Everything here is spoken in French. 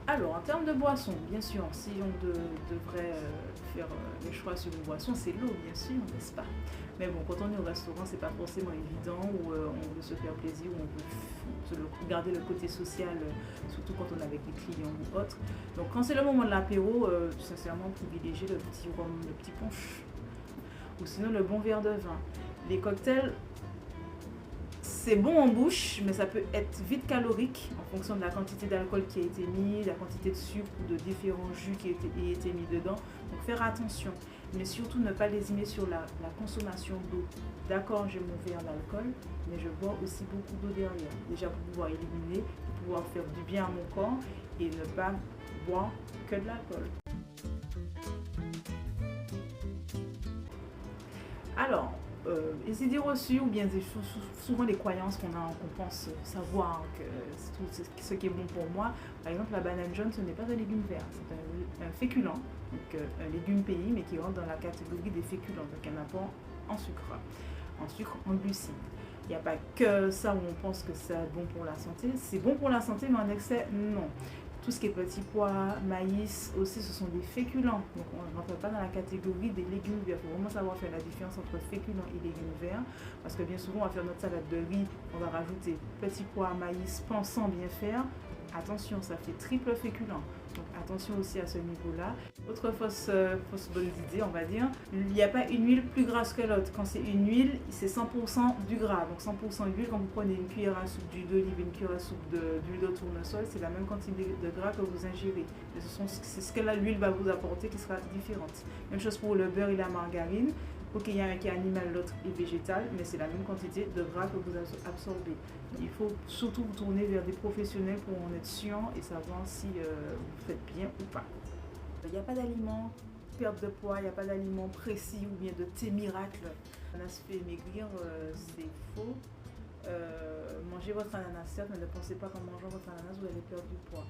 Alors, en termes de boissons, bien sûr, si on devrait faire les choix sur une boisson, c'est l'eau, bien sûr, n'est-ce pas? Mais bon, quand on est au restaurant, c'est pas forcément évident, où on veut se faire plaisir, où on veut garder le côté social, surtout quand on est avec des clients ou autres. Donc, quand c'est le moment de l'apéro, sincèrement, privilégier le petit rhum, le petit punch, ou sinon le bon verre de vin. Les cocktails, c'est bon en bouche, mais ça peut être vite calorique en fonction de la quantité d'alcool qui a été mis, la quantité de sucre ou de différents jus qui ont été mis dedans. Donc faire attention, mais surtout ne pas lésiner sur la consommation d'eau. D'accord, j'ai mon verre d'alcool, mais je bois aussi beaucoup d'eau derrière. Déjà pour pouvoir éliminer, pour pouvoir faire du bien à mon corps et ne pas boire que de l'alcool. Alors, les idées reçues ou bien souvent des croyances qu'on pense savoir que c'est tout ce qui est bon pour moi. Par exemple, la banane jaune, ce n'est pas un légume vert, c'est un féculent, donc un légume pays, mais qui rentre dans la catégorie des féculents, donc un apport en sucre, en glucides. Il n'y a pas que ça où on pense que c'est bon pour la santé. C'est bon pour la santé, mais en excès, non. Tout ce qui est petits pois, maïs aussi, ce sont des féculents. Donc on ne rentre pas dans la catégorie des légumes verts. Il faut vraiment savoir faire la différence entre féculents et légumes verts. Parce que bien souvent, on va faire notre salade de riz, on va rajouter petits pois, maïs, pensant bien faire. Attention, ça fait triple féculent. Donc attention aussi à ce niveau-là. Autre fausse bonne idée, on va dire, il n'y a pas une huile plus grasse que l'autre. Quand c'est une huile, c'est 100% du gras. Donc 100% d'huile, quand vous prenez une cuillère à soupe d'huile d'olive, une cuillère à soupe d'huile de tournesol, c'est la même quantité de gras que vous ingérez. C'est ce que l'huile va vous apporter qui sera différente. Même chose pour le beurre et la margarine. Ok, il y a un qui est animal, l'autre est végétal, mais c'est la même quantité de gras que vous absorbez. Il faut surtout vous tourner vers des professionnels pour en être sûr et savoir si vous faites bien ou pas. Il n'y a pas d'aliment perte de poids, il n'y a pas d'aliment précis ou bien de thé miracle. L'ananas fait maigrir, c'est faux. Mangez votre ananas certes, mais ne pensez pas qu'en mangeant votre ananas, vous allez perdre du poids.